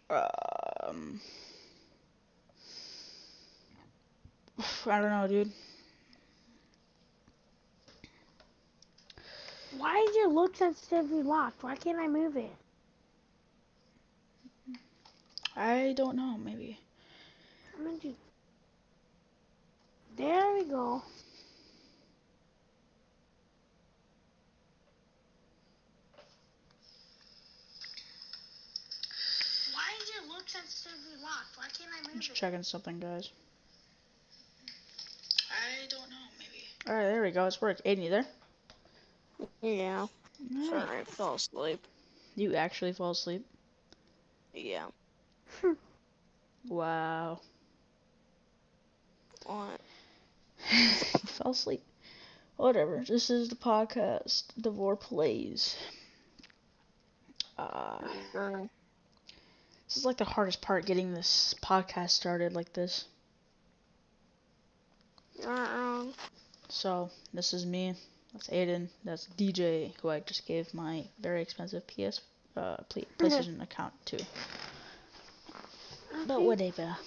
Um, I don't know, dude. Why is your look sensitivity locked? Why can't I move it? I don't know, maybe. I'm gonna do. There we go. Why is your look sensitivity locked? Why can't I I'm move just it? checking something, guys. I don't know, maybe. Alright, there we go. It's worked. Aiden, you there? Yeah. Alright. Sorry, I fell asleep. You actually fall asleep? Yeah. Wow. What? Fell asleep. Whatever. This is the podcast, Devoreplayz. Girl. This is like the hardest part, getting this podcast started like this. You aren't wrong. So, this is me. That's Aiden. That's DJ, who I just gave my very expensive PlayStation account to. But whatever.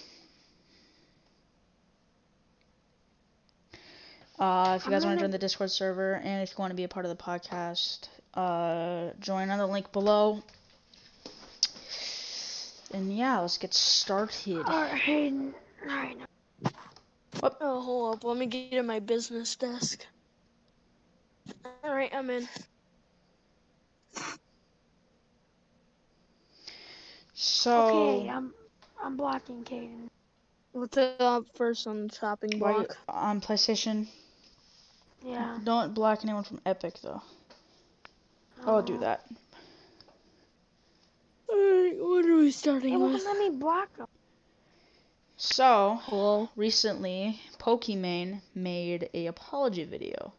If you guys want to join the Discord server, and if you want to be a part of the podcast, join on the link below. And yeah, let's get started. Alright. What? Oh, hold up. Let me get in my business desk. Alright, I'm in. So. Okay, I'm blocking Caden. What's up first on the chopping block? On PlayStation? Yeah. Don't block anyone from Epic, though. I'll do that. Alright, what are we starting It with? won't let me block them. So, Hello? recently, Pokimane made a apology video.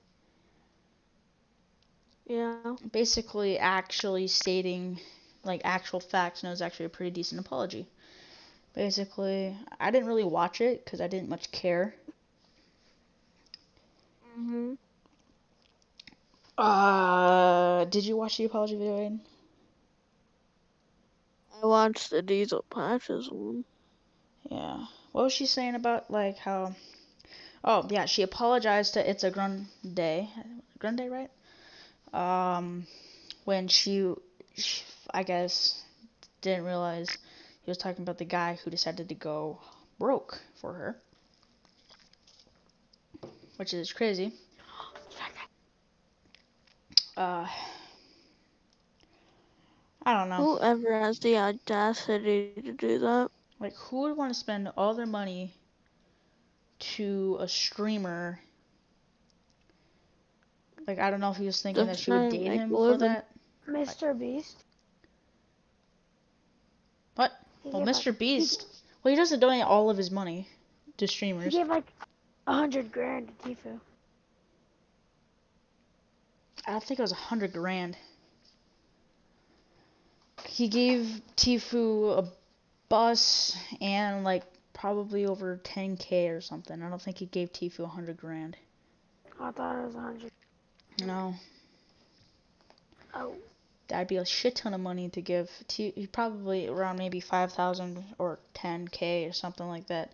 Yeah. Basically, actually stating, like, actual facts, and it was actually a pretty decent apology. Basically, I didn't really watch it, because I didn't much care. Did you watch the apology video, Aiden? I watched the Diesel Patches one. Yeah. What was she saying about, like, how... Oh, yeah, she apologized to It's a Grande, right? When she, I guess, didn't realize he was talking about the guy who decided to go broke for her. Which is crazy. I don't know. Whoever has the audacity to do that? Like, who would want to spend all their money to a streamer? Like, I don't know if he was thinking that she would date him for that. Mr. Beast. What? Well, Mr. Beast. Well, he doesn't donate all of his money to streamers. He gave like 100 grand to Tifu. I don't think it was 100 grand. He gave Tifu a bus and like probably over 10K or something. I don't think he gave Tifu 100 grand. I thought it was 100. No. Oh. That'd be a shit ton of money to give. Probably around maybe 5,000 or 10K or something like that.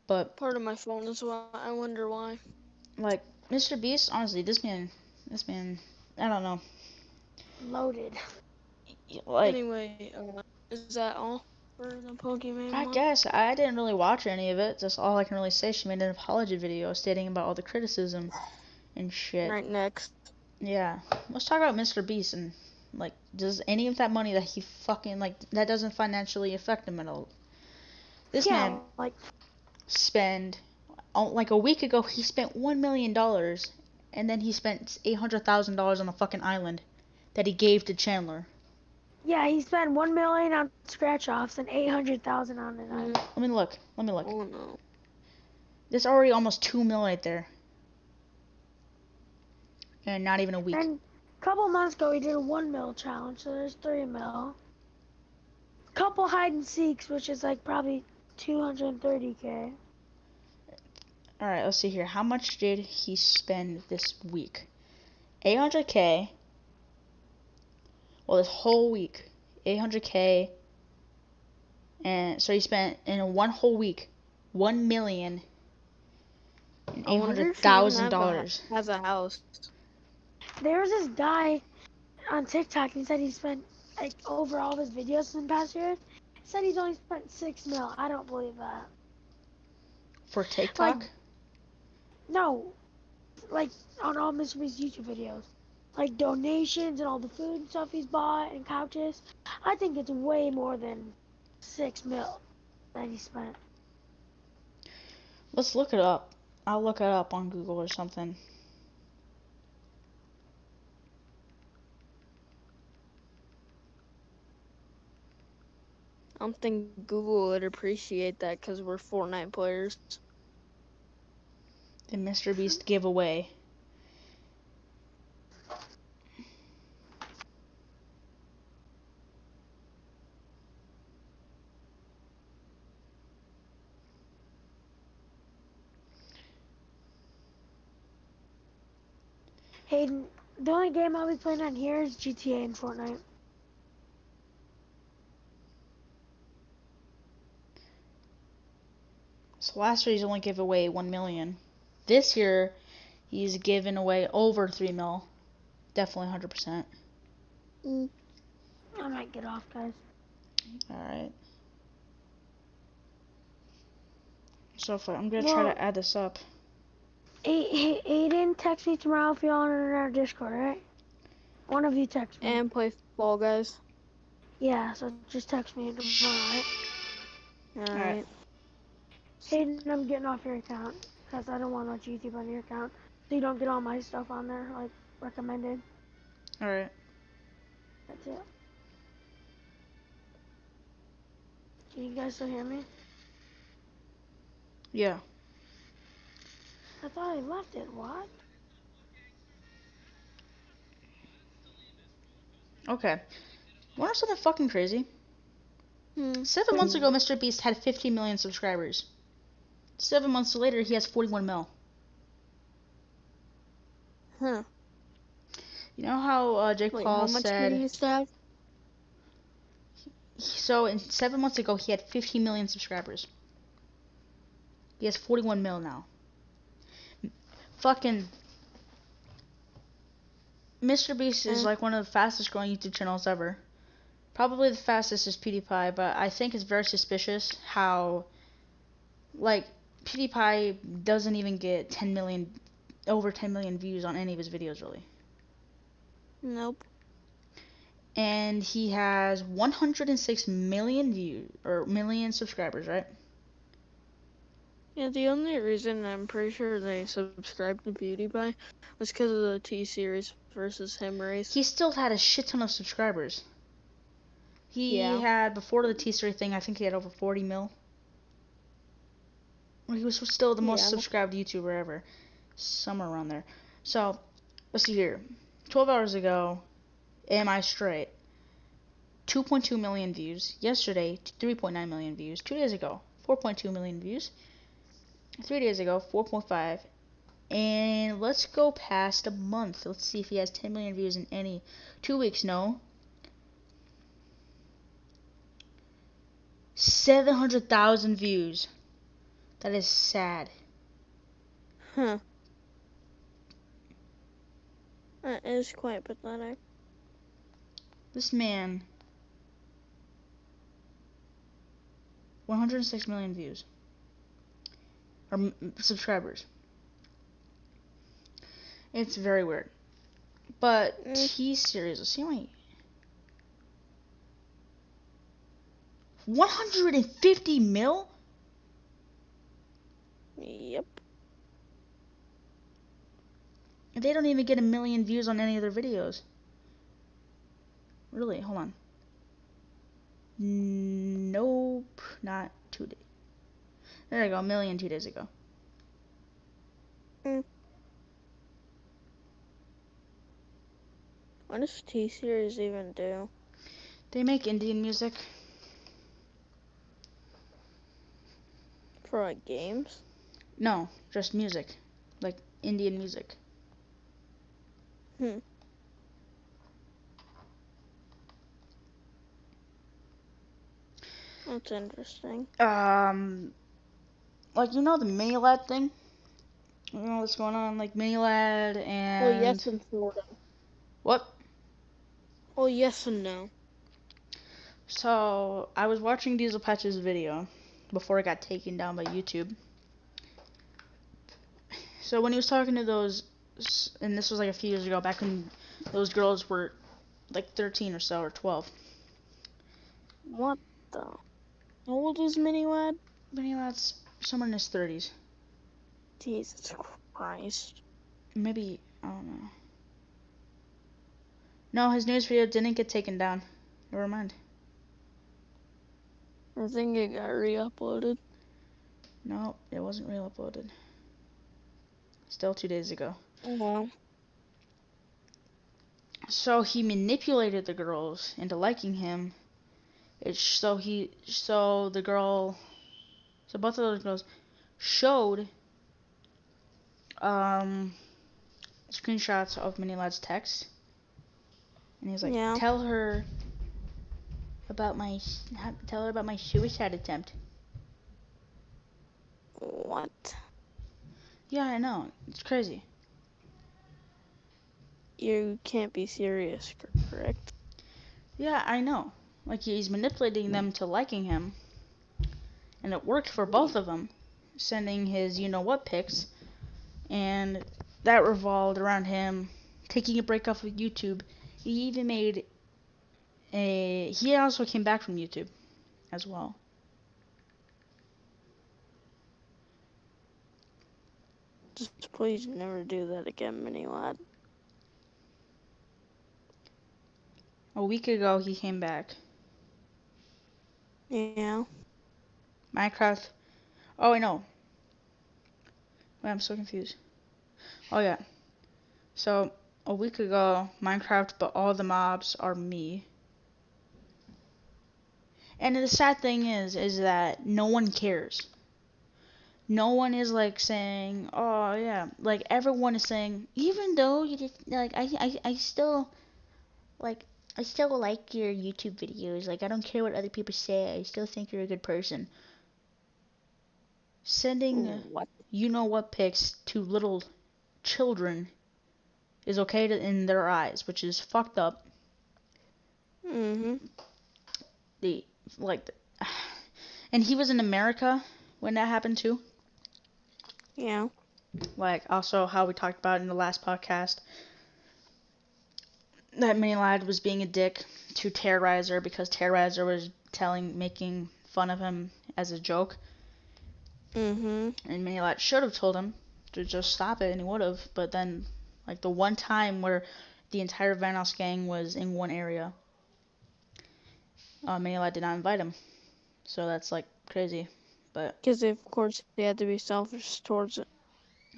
But part of my phone as well. I wonder why. Like, Mr. Beast, honestly, this man, I don't know. Loaded. Like, anyway, is that all for the Pokemon I one? guess I didn't really watch any of it. That's all I can really say. She made an apology video stating about all the criticism and shit. Right, next. Yeah. Let's talk about Mr. Beast and, like, does any of that money that he fucking, like, that doesn't financially affect him at all? This man, like, like, a week ago, he spent $1 million, and then he spent $800,000 on a fucking island that he gave to Chandler. Yeah, he spent 1 million on scratch offs and 800,000 on an island. Let me look. Oh no. There's already almost 2 mil right there. And not even a week. And a couple months ago, he did a 1 mil challenge, so there's 3 mil. Couple hide and seeks, which is like probably 230K. Alright, let's see here. How much did he spend this week? 800K. Well, this whole week. 800K. And so he spent in one whole week I wonder if he even $1,800,000. has a house. There was this guy on TikTok. He said he spent like over all of his videos in the past year. He said he's only spent 6 mil. I don't believe that. For Like, TikTok? no, like on all Mr. Beast's YouTube videos, like donations and all the food and stuff he's bought and couches. I think it's way more than 6 mil that he spent. Let's look it up. I'll look it up on Google or something. I don't think Google would appreciate that because we're Fortnite players. The Mr. Beast giveaway. Hayden, the only game I'll be playing on here is GTA and Fortnite. So last year he's only gave away 1 million. This year he's given away over 3 mil. Definitely 100%. I might get off, guys. Alright. So I'm gonna try to add this up. Aiden, text me tomorrow if you're on our Discord, right? One of you text me. And play Fall Guys. Yeah, so just text me tomorrow, right? Alright. Hayden, I'm getting off your account because I don't want to watch YouTube on your account, so you don't get all my stuff on there, like recommended. Alright. That's it. Can you guys still hear me? Yeah. I thought I left it. What? Okay. Wanna know something fucking crazy? 7 months ago, Mr. Beast had 50 million subscribers. 7 months later, he has 41 mil. Huh. You know how Jake Wait, Paul how much did he said... used to have? So, 7 months ago, he had 50 million subscribers. He has 41 mil now. Fucking... Mr. Beast is like one of the fastest growing YouTube channels ever. Probably the fastest is PewDiePie, but I think it's very suspicious how... Like, PewDiePie doesn't even get over 10 million views on any of his videos, really. Nope. And he has 106 million views, or million subscribers, right? Yeah, the only reason I'm pretty sure they subscribed to PewDiePie was because of the T-Series versus him race. He still had a shit ton of subscribers. He had, before the T-Series thing, I think he had over 40 mil. He was still the most subscribed YouTuber ever. Somewhere around there. So, let's see here. 12 hours ago, Am I Straight? 2.2 million views. Yesterday, 3.9 million views. 2 days ago, 4.2 million views. 3 days ago, 4.5. And let's go past a month. Let's see if he has 10 million views in any 2 weeks. No. 700,000 views. That is sad. Huh. That is quite pathetic. This man, 106 million views. Or subscribers. It's very weird. But T-Series, let's see how many. 150 mil? Yep. And they don't even get a million views on any of their videos. Really? Hold on. Nope. Not 2 days. There you go. A million 2 days ago. What does T-Series even do? They make Indian music. For like games? No, just music. Like Indian music. That's interesting. Like you know the mini lad thing. You know what's going on, like mini lad Well, and yes and sort of. what? Well, yes and no. So I was watching Diesel Patch's video before it got taken down by YouTube. So when he was talking to those, and this was like a few years ago, back when those girls were like 13 or so, or 12. What the? How old is Mini Lad? Mini lad's somewhere in his 30s. Jesus Christ. Maybe, I don't know. No, his newest video didn't get taken down. Never mind. I think it got re-uploaded. No, it wasn't re-uploaded. Still 2 days ago. Oh, wow. So he manipulated the girls into liking him. So both of those girls showed screenshots of Mini Lad's text, and he's like, Yeah. tell her about my suicide attempt. What? Yeah, I know, it's crazy. You can't be serious, correct? Yeah, I know. Like he's manipulating them to liking him, and it worked for both of them, sending his you know what pics, and that revolved around him taking a break off of YouTube. He even made he also came back from YouTube as well. Just please never do that again, Mini Lad. A week ago he came back. Yeah. Minecraft. Oh, I know. Wait, I'm so confused. Oh yeah. So a week ago, Minecraft, but all the mobs are me. And the sad thing is that no one cares. No one is like saying, "Oh yeah," like everyone is saying, even though you just like I still like I still like your YouTube videos. Like I don't care what other people say. I still think you're a good person. Sending What? you know what pics to little children is okay in their eyes, which is fucked up. Mm-hmm. The like, and he was in America when that happened too. Yeah. Like also how we talked about in the last podcast that Mini Lad was being a dick to Terrorizer because Terrorizer was making fun of him as a joke, Mm-hmm. and Mini Lad should have told him to just stop it, and he would have. But then, like the one time where the entire Vanoss gang was in one area, Mini Lad did not invite him, so that's like crazy. But Because of course they had to be selfish towards it.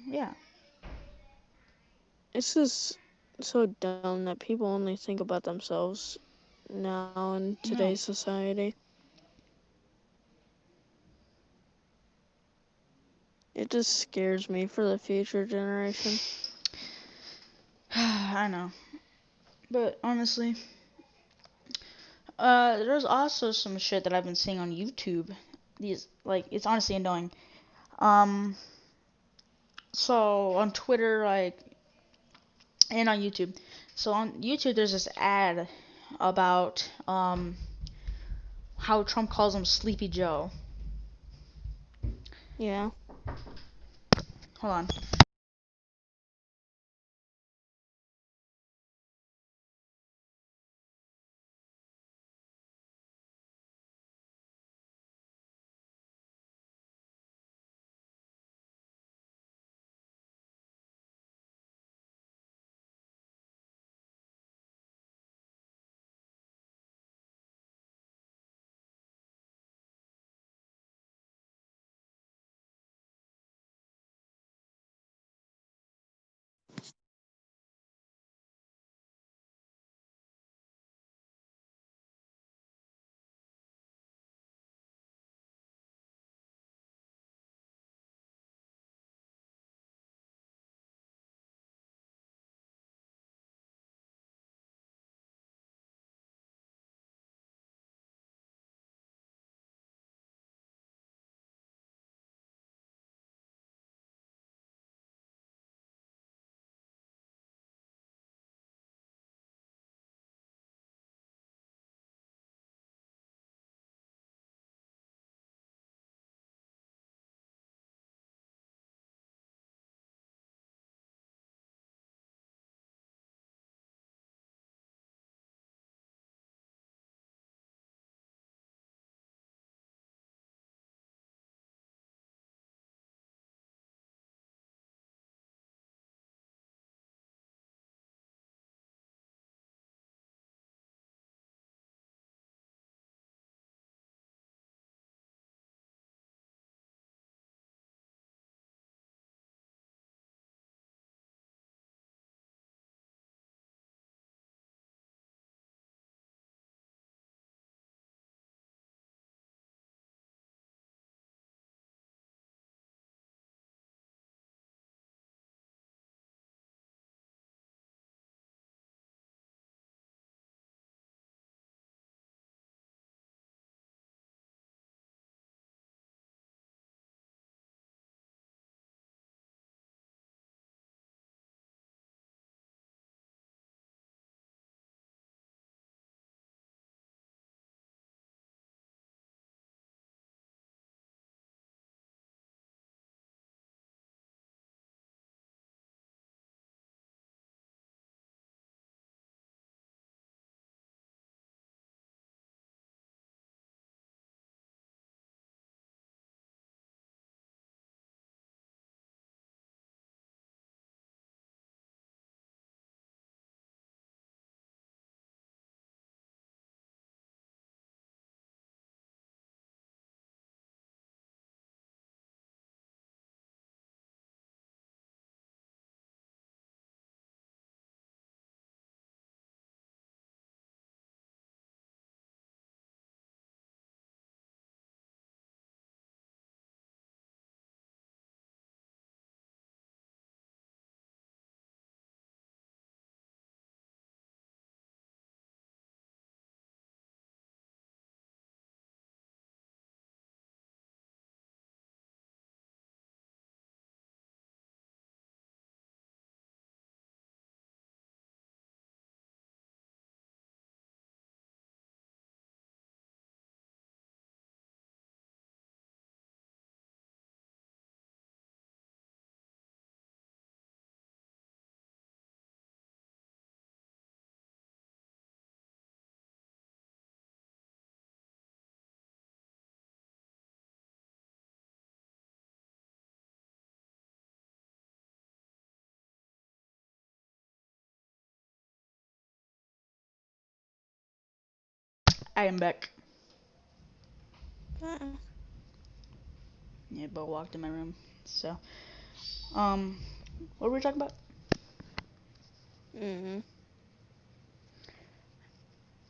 yeah, It's just so dumb that people only think about themselves now in no. today's society. It just scares me for the future generation. I know, but honestly, there's also some shit that I've been seeing on YouTube. These like it's honestly annoying. Um, so on Twitter, like, and on YouTube. So on YouTube, there's this ad about how Trump calls him Sleepy Joe. Yeah. Hold on. I am back. Uh, Yeah, Bo walked in my room. So, what were we talking about? mm-hmm.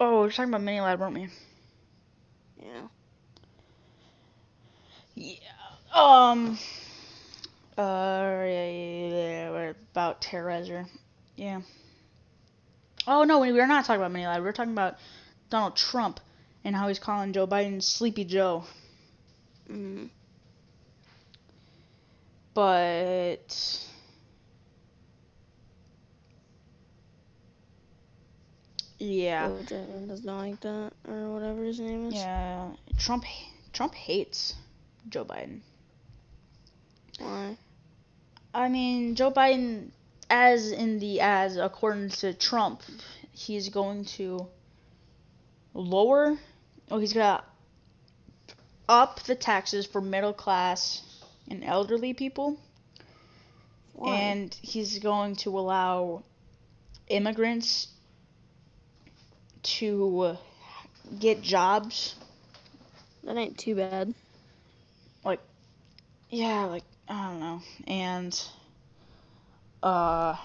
Oh, we were talking about Mini Lab, weren't we? Yeah. Yeah. Yeah, we're about Terrorizer. Yeah. Oh no, we were not talking about Mini Lab. We were talking about Donald Trump and how he's calling Joe Biden Sleepy Joe. Mm-hmm. But yeah, Joe Biden does not like that, or whatever his name is. yeah. Trump hates Joe Biden. Why? I mean, Joe Biden, as according to Trump, he's going to lower. Oh, he's gonna up the taxes for middle class and elderly people, Why? and he's going to allow immigrants to get jobs. That ain't too bad. Like, yeah, like I don't know, and uh,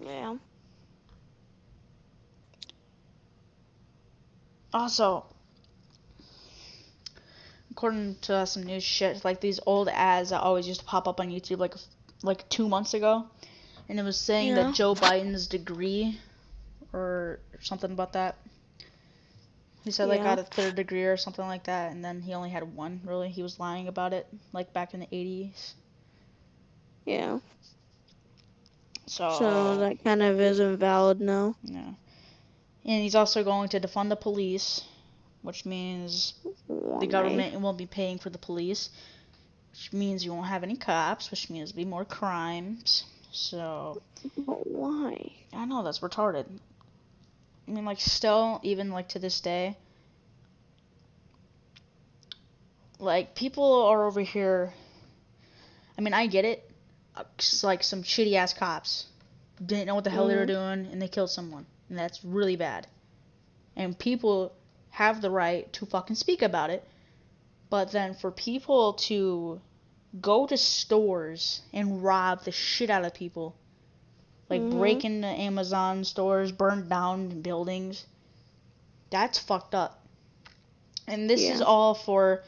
Yeah. also according to some news shit, like these old ads that always used to pop up on YouTube, like 2 months ago, and it was saying that Yeah. Joe Biden's degree or something about that. He said like Yeah. got a third degree or something like that, and then he only had one. Really, he was lying about it, like back in the 80s. Yeah. So So that kind of isn't valid now. yeah, and he's also going to defund the police, which means the Why? government won't be paying for the police, which means you won't have any cops, which means there'll be more crimes. So But why? I know that's retarded. I mean, like still, even like to this day, like people are over here. I mean, I get it. Like some shitty ass cops didn't know what the hell they were Mhm. doing and they killed someone, and that's really bad. And people have the right to fucking speak about it. But then for people to go to stores and rob the shit out of people, like Mhm. break into Amazon stores, burn down buildings, that's fucked up. And this is Yeah. all for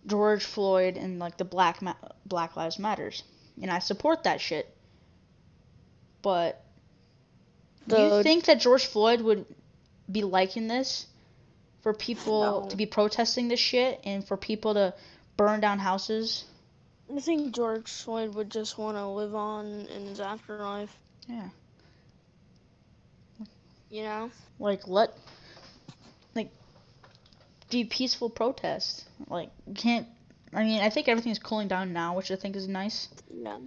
George Floyd and like the Black Lives Matters. And I support that shit. But do you The think that George Floyd would be liking this? For people to no. be protesting this shit and for people to burn down houses? I think George Floyd would just want to live on in his afterlife. Yeah. You know? Like like be peaceful protest. Like you can't. I mean, I think everything's cooling down now, which I think is nice Yeah.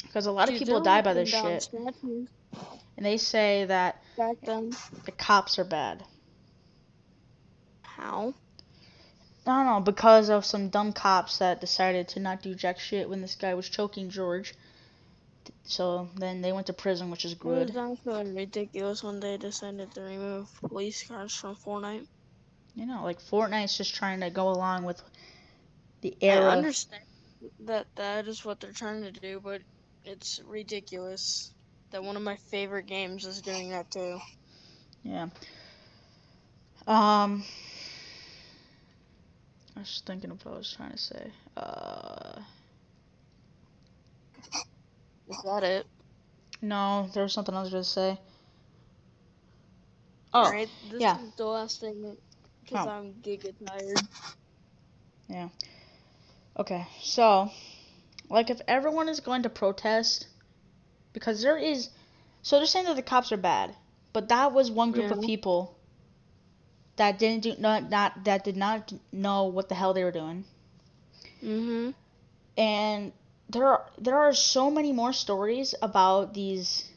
because a lot of Dude, people they're die by this ripping down shit, statues and they say that back then. the cops are bad. How? I don't know, because of some dumb cops that decided to not do jack shit when this guy was choking George. So then they went to prison, which is It was good. actually ridiculous when they decided to remove police cars from Fortnite. You know, like Fortnite's just trying to go along with the I era. understand that is what they're trying to do, but it's ridiculous that one of my favorite games is doing that too. Yeah. I was thinking of what I was trying to say. Is that it? No, there was something I was gonna say. Oh, Alright, this yeah. is the last thing because Oh, I'm giga tired. yeah. Okay, so, like, if everyone is going to protest, because so they're saying that the cops are bad, but that was one group Yeah. of people that didn't do not that did not know what the hell they were doing, Mhm. and there are so many more stories about these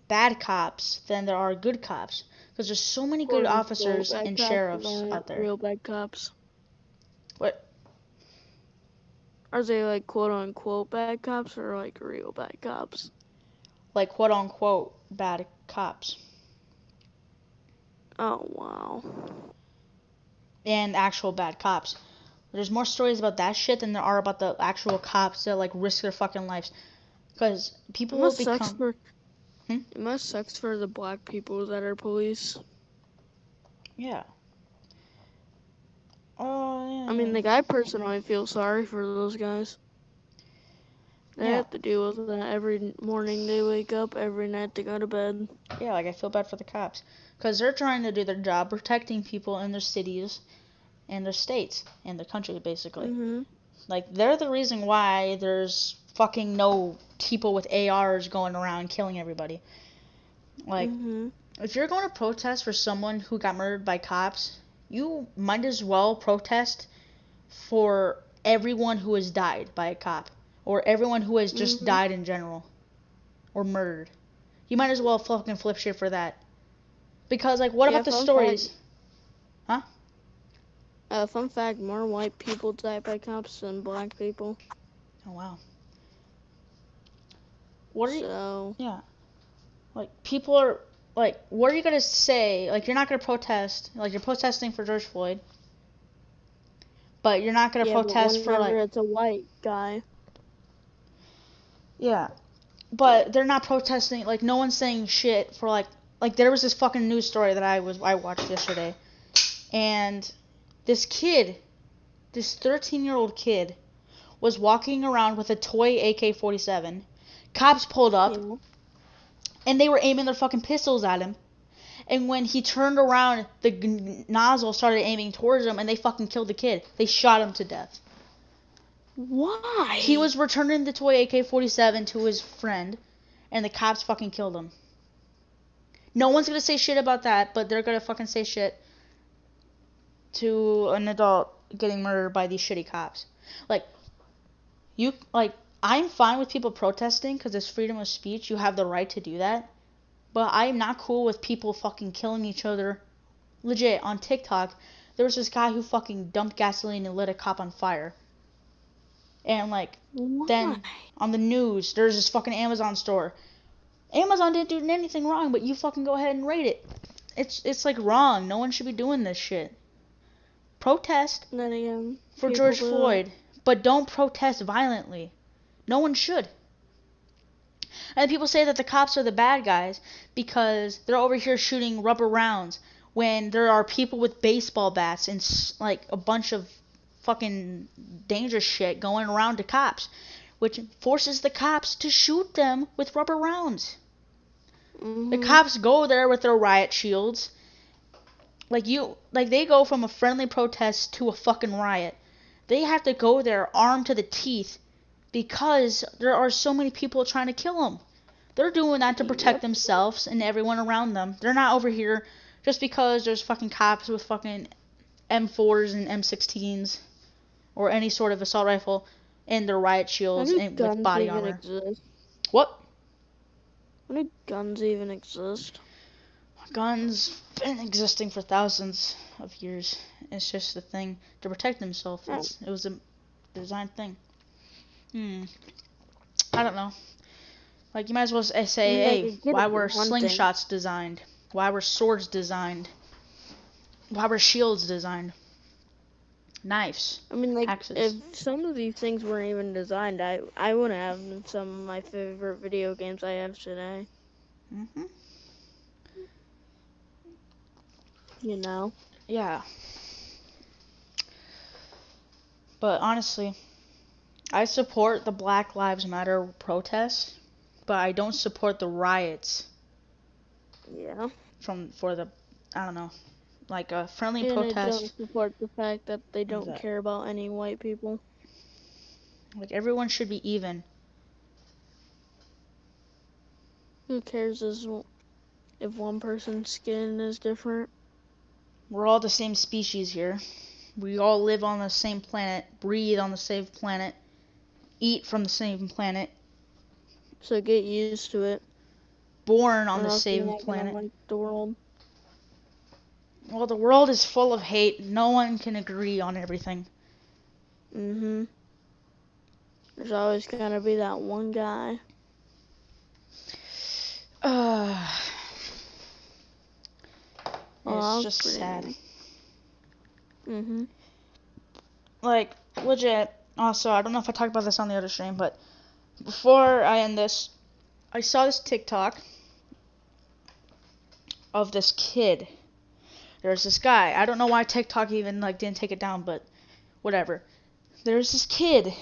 bad cops than there are good cops, because there's so many good Quote unquote officers bad and cops sheriffs aren't out there. real bad cops. What? Are they like quote unquote bad cops or like real bad cops? Like quote unquote bad cops. Oh, wow. And actual bad cops. There's more stories about that shit than there are about the actual cops that like risk their fucking lives. Because people It will must sucks become. for Hmm? it must sucks for the black people that are police. Yeah. Oh, I mean, yeah. like, I personally feel sorry for those guys. They Yeah. have to deal with that every morning they wake up, every night they go to bed. Yeah, like I feel bad for the cops. Because they're trying to do their job protecting people in their cities and their states and their country, basically. Mm-hmm. Like, they're the reason why there's fucking no people with ARs going around killing everybody. Like, Mm-hmm. if you're going to protest for someone who got murdered by cops, you might as well protest for everyone who has died by a cop. Or everyone who has just Mm-hmm. died in general. Or murdered. You might as well fucking flip shit for that. Because, like, what Yeah, about the stories? Huh? Fun fact, more white people die by cops than black people. Oh, wow. What are you... So, Yeah. Like, people are... Like, what are you going to say? Like, you're not going to protest. Like, you're protesting for George Floyd. But you're not going to yeah, but protest for, whenever like... it's a white guy. Yeah. But they're not protesting... Like, no one's saying shit for, like... Like, there was this fucking news story that I watched yesterday. And this kid... This 13-year-old kid was walking around with a toy AK-47. Cops pulled up, Yeah. and they were aiming their fucking pistols at him. And when he turned around, the nozzle started aiming towards him, and they fucking killed the kid. They shot him to death. Why? He was returning the toy AK-47 to his friend, and the cops fucking killed him. No one's gonna say shit about that, but they're gonna fucking say shit to an adult getting murdered by these shitty cops. Like, I'm fine with people protesting because it's freedom of speech. You have the right to do that. But I'm not cool with people fucking killing each other. Legit, on TikTok, there was this guy who fucking dumped gasoline and lit a cop on fire. And, like, Why? then on the news, there's this fucking Amazon store. Amazon didn't do anything wrong, but you fucking go ahead and raid it. It's like wrong. No one should be doing this shit. Protest And then again, for people George do Floyd, but don't protest violently. No one should. And people say that the cops are the bad guys because they're over here shooting rubber rounds when there are people with baseball bats and like a bunch of fucking dangerous shit going around to cops, which forces the cops to shoot them with rubber rounds. Mm-hmm. The cops go there with their riot shields. Like they go from a friendly protest to a fucking riot. They have to go there armed to the teeth because there are so many people trying to kill them. They're doing that to protect Yep. themselves and everyone around them. They're not over here just because there's fucking cops with fucking M4s and M16s or any sort of assault rifle and their riot How shields do and with guns body even armor. exist? What? How do guns even exist? Guns been existing for thousands of years. It's just a thing to protect themselves. Oh. It was a designed thing. I don't know. Like, you might as well say, hey, why were slingshots designed? Why were swords designed? Why were shields designed? Knives. I mean, like, axes. if some of these things weren't even designed, I wouldn't have some of my favorite video games I have today. Mm-hmm. You know? Yeah. But honestly, I support the Black Lives Matter protests, but I don't support the riots. Yeah. For the, I don't know, like a friendly And protest. I don't support the fact that they don't care about any white people. Like, everyone should be even. Who cares if one person's skin is different? We're all the same species here. We all live on the same planet, breathe on the same planet, eat from the same planet. So get used to it. Born on Or the else same you're not planet. gonna like the world. Well, the world is full of hate. No one can agree on everything. Mm-hmm. There's always gonna be that one guy. It's that was just pretty sad. annoying. Like, legit. Also, I don't know if I talked about this on the other stream, but before I end this, I saw this TikTok of this kid. There's this guy. I don't know why TikTok even like didn't take it down, but whatever. There's this kid.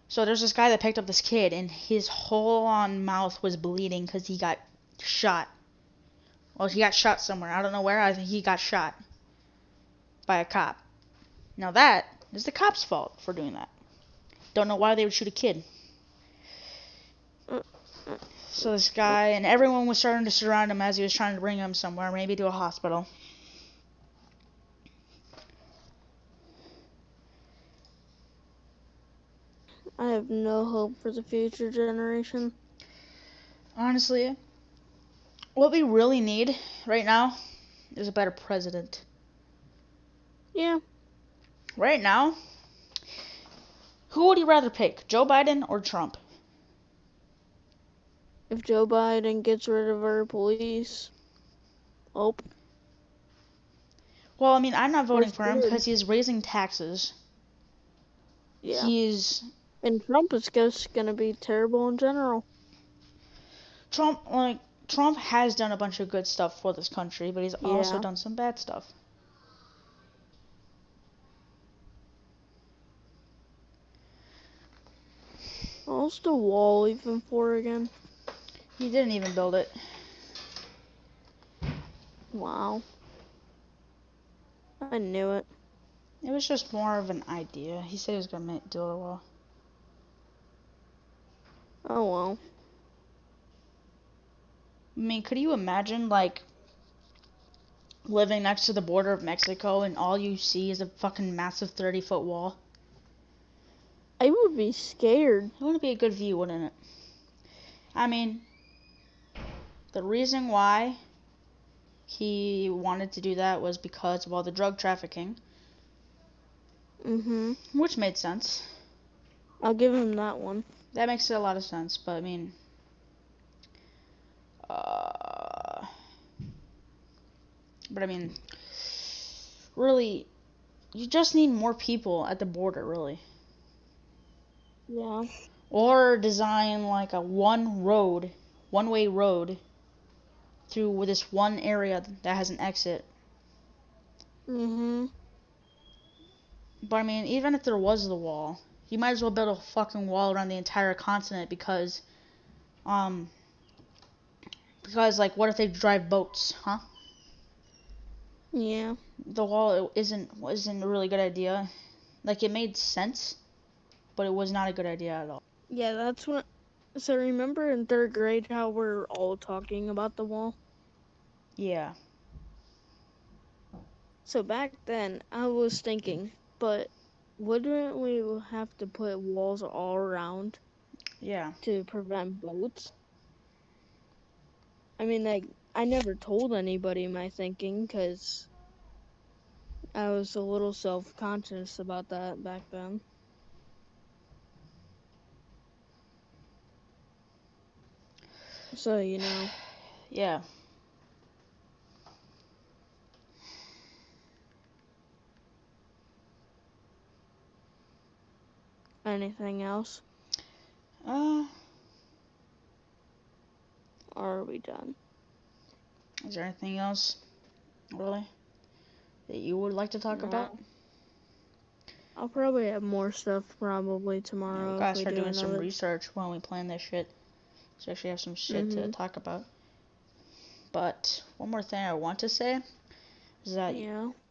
So there's this guy that picked up this kid, and his whole on mouth was bleeding because he got shot. Well, he got shot somewhere. I don't know where. I think he got shot by a cop. Now that is the cop's fault for doing that. Don't know why they would shoot a kid. So this guy and everyone was starting to surround him as he was trying to bring him somewhere, maybe to a hospital. I have no hope for the future generation. Honestly, what we really need right now is a better president. Yeah. Right now, who would you rather pick, Joe Biden or Trump? If Joe Biden gets rid of our police, hope. Well, I mean, I'm not voting We're for him screwed. because he's raising taxes. Yeah. And Trump is just gonna be terrible in general. Trump has done a bunch of good stuff for this country, but he's also Yeah. done some bad stuff. What's the wall even for again? He didn't even build it. Wow. I knew it. It was just more of an idea. He said he was gonna do a wall. Oh well. I mean, could you imagine, like, living next to the border of Mexico and all you see is a fucking massive 30-foot wall? I would be scared. It wouldn't be a good view, wouldn't it? I mean, the reason why he wanted to do that was because of all the drug trafficking, which made sense. I'll give him that one. That makes a lot of sense, but I mean, really, you just need more people at the border, really. Yeah. Or design like a one-way road through this one area that has an exit. But I mean, even if there was the wall, you might as well build a fucking wall around the entire continent because like, what if they drive boats, huh? Yeah. The wall wasn't a really good idea. Like, it made sense, but it was not a good idea at all. Yeah, that's what. So remember in 3rd grade how we're all talking about the wall? Yeah. So back then, I was thinking, but wouldn't we have to put walls all around? Yeah. To prevent boats? I mean, like, I never told anybody my thinking because I was a little self-conscious about that back then. So, you know. Yeah. Anything else? Or are we done? Is there anything else, really, that you would like to talk about? I'll probably have more stuff probably Yeah, tomorrow we if gotta we start do doing some another. research when we plan this shit, so actually have some shit to talk about. But one more thing I want to say is that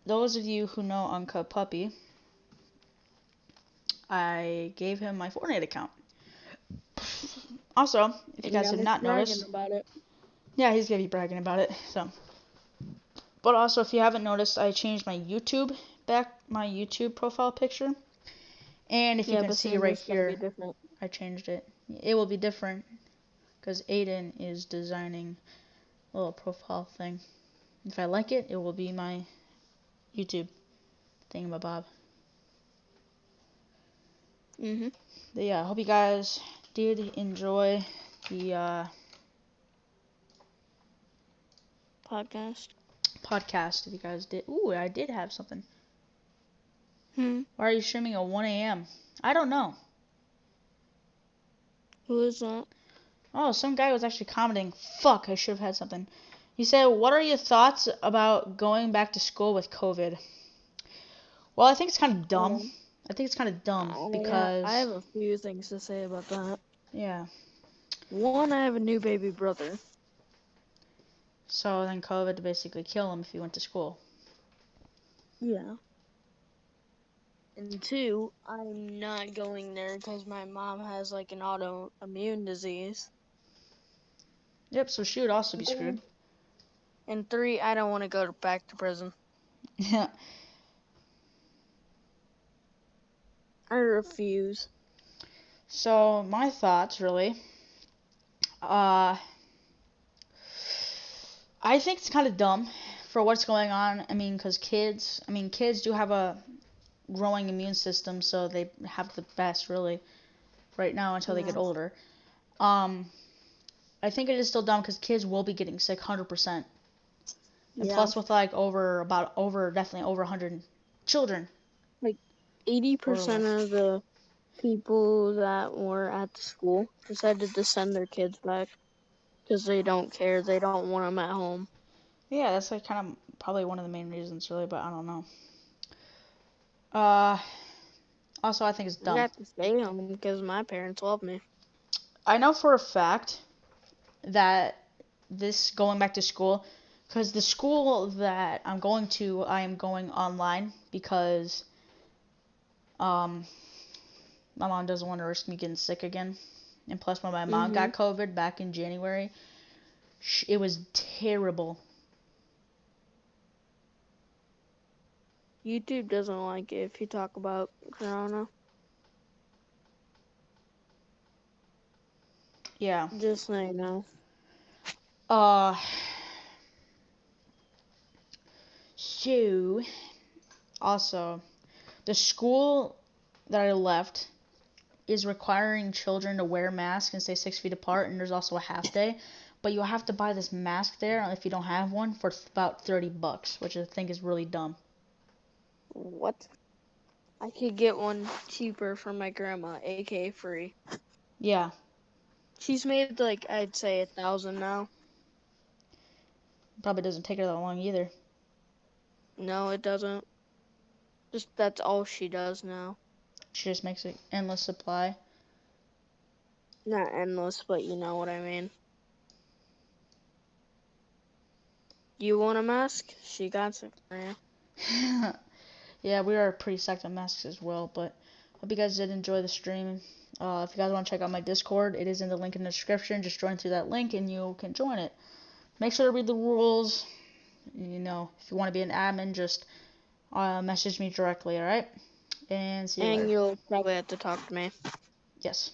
those of you who know Uncut Puppy, I gave him my Fortnite account. Also, if you guys have not noticed, yeah, he's gonna be bragging about it. So, but also, if you haven't noticed, I changed my YouTube profile picture, and if you can see right here, I changed it. It will be different because Aiden is designing a little profile thing. If I like it, it will be my YouTube thingamabob. But yeah, I hope you guys did enjoy the podcast? Podcast, if you guys did. Ooh, I did have something. Hmm. Why are you streaming at 1 a.m.? I don't know. Who is that? Oh, some guy was actually commenting. Fuck, I should have had something. He said, what are your thoughts about going back to school with COVID? Well, I think it's kind of dumb. I think it's kind of dumb Yeah, because, I have a few things to say about that. yeah. One, I have a new baby brother. So then COVID would basically kill him if he went to school. Yeah. And two, I'm not going there because my mom has like an autoimmune disease. Yep, so she would also be screwed. And three, I don't want to go back to prison. Yeah. I refuse. So my thoughts, really, I think it's kind of dumb for what's going on. I mean, because kids do have a growing immune system, so they have the best, really, right now until they get older. I think it is still dumb because kids will be getting sick 100%. And plus with definitely over 100 children. Like 80% of the people that were at the school decided to send their kids back because they don't care. They don't want them at home. Yeah, that's like kind of probably one of the main reasons, really, but I don't know. Also, I think it's dumb. I have to stay home because my parents love me. I know for a fact that this going back to school, because the school that I'm going to, I am going online because my mom doesn't want to risk me getting sick again. And plus, when my mom got COVID back in January, it was terrible. YouTube doesn't like it if you talk about Corona. Yeah. Just so you know. So, also, the school that I left is requiring children to wear masks and stay 6 feet apart, and there's also a half day. But you'll have to buy this mask there if you don't have one for about $30, which I think is really dumb. What? I could get one cheaper from my grandma, aka free. Yeah. She's made like I'd say 1,000 now. Probably doesn't take her that long either. No, it doesn't. Just that's all she does now. She just makes an endless supply. Not endless, but you know what I mean. You want a mask? She got it for you. Yeah, we are pretty stacked on masks as well, but hope you guys did enjoy the stream. If you guys want to check out my Discord, it is in the link in the description. Just join through that link and you can join it. Make sure to read the rules. You know, if you want to be an admin, just message me directly, alright? And see you later. And you'll probably have to talk to me. Yes.